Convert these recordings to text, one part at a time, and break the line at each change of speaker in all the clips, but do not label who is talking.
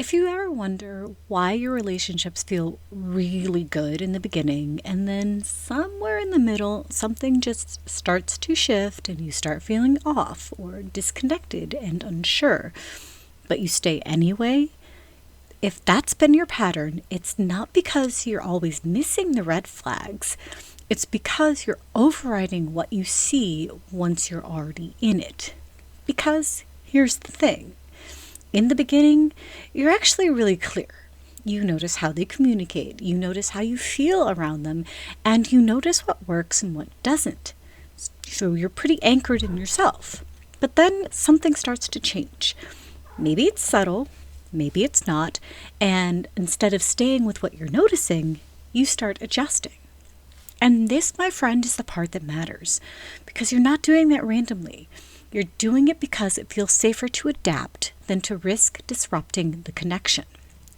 If you ever wonder why your relationships feel really good in the beginning and then somewhere in the middle something just starts to shift and you start feeling off or disconnected and unsure, but you stay anyway, if that's been your pattern, it's not because you're always missing the red flags. It's because you're overriding what you see once you're already in it. Because here's the thing. In the beginning, you're actually really clear. You notice how they communicate, you notice how you feel around them, and you notice what works and what doesn't. So you're pretty anchored in yourself. But then something starts to change. Maybe it's subtle, maybe it's not, and instead of staying with what you're noticing, you start adjusting. And this, my friend, is the part that matters, because you're not doing that randomly. You're doing it because it feels safer to adapt than to risk disrupting the connection.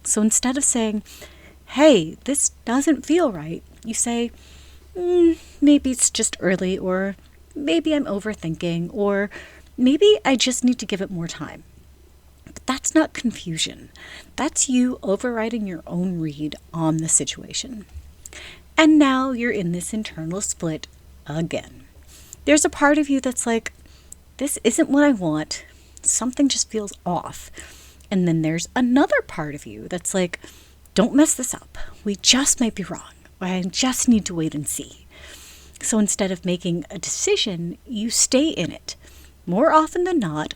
So instead of saying, hey, this doesn't feel right, you say, maybe it's just early, or maybe I'm overthinking, or maybe I just need to give it more time. But that's not confusion. That's you overriding your own read on the situation. And now you're in this internal split again. There's a part of you that's like, this isn't what I want. Something just feels off. And then there's another part of you that's like, don't mess this up. We just might be wrong. I just need to wait and see. So instead of making a decision, you stay in it. More often than not,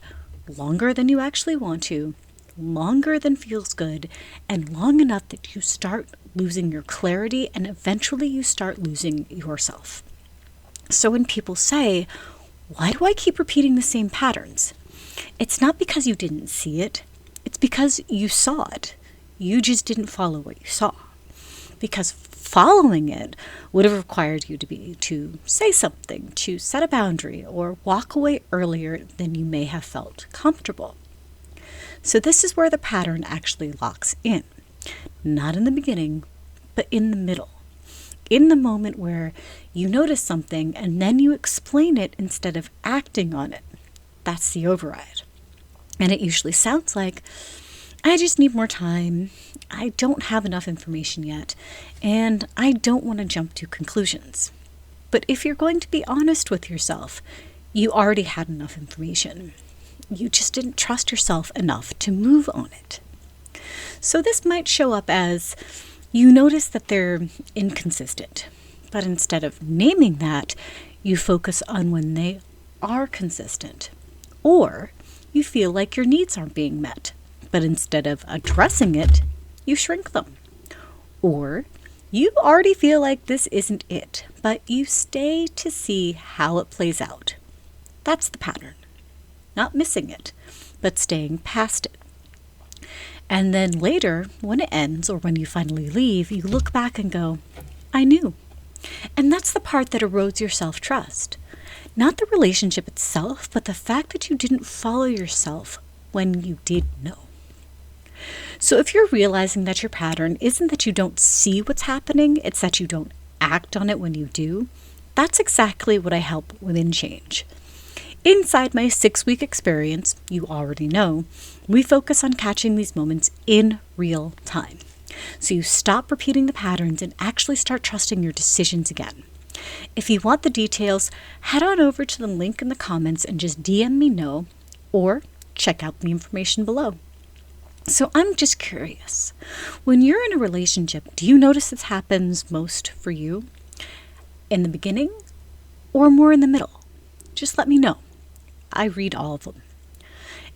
longer than you actually want to, longer than feels good, and long enough that you start losing your clarity and eventually you start losing yourself. So when people say, why do I keep repeating the same patterns? It's not because you didn't see it. It's because you saw it. You just didn't follow what you saw. Because following it would have required you to say something, to set a boundary, or walk away earlier than you may have felt comfortable. So this is where the pattern actually locks in. Not in the beginning, but in the middle. In the moment where you notice something and then you explain it instead of acting on it. That's the override. And it usually sounds like, I just need more time, I don't have enough information yet, and I don't want to jump to conclusions. But if you're going to be honest with yourself, you already had enough information. You just didn't trust yourself enough to move on it. So this might show up as, you notice that they're inconsistent, but instead of naming that, you focus on when they are consistent. Or you feel like your needs aren't being met, but instead of addressing it, you shrink them. Or you already feel like this isn't it, but you stay to see how it plays out. That's the pattern. Not missing it, but staying past it. And then later, when it ends or when you finally leave, you look back and go, I knew. And that's the part that erodes your self-trust. Not the relationship itself, but the fact that you didn't follow yourself when you did know. So if you're realizing that your pattern isn't that you don't see what's happening, it's that you don't act on it when you do, that's exactly what I help women change. Inside my 6-week experience, you already know, we focus on catching these moments in real time. So you stop repeating the patterns and actually start trusting your decisions again. If you want the details, head on over to the link in the comments and just DM me no, or check out the information below. So I'm just curious, when you're in a relationship, do you notice this happens most for you in the beginning or more in the middle? Just let me know. I read all of them.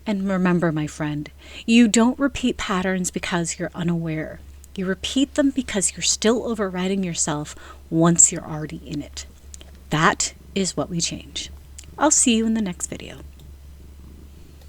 And remember, my friend, you don't repeat patterns because you're unaware. You repeat them because you're still overriding yourself once you're already in it. That is what we change. I'll see you in the next video.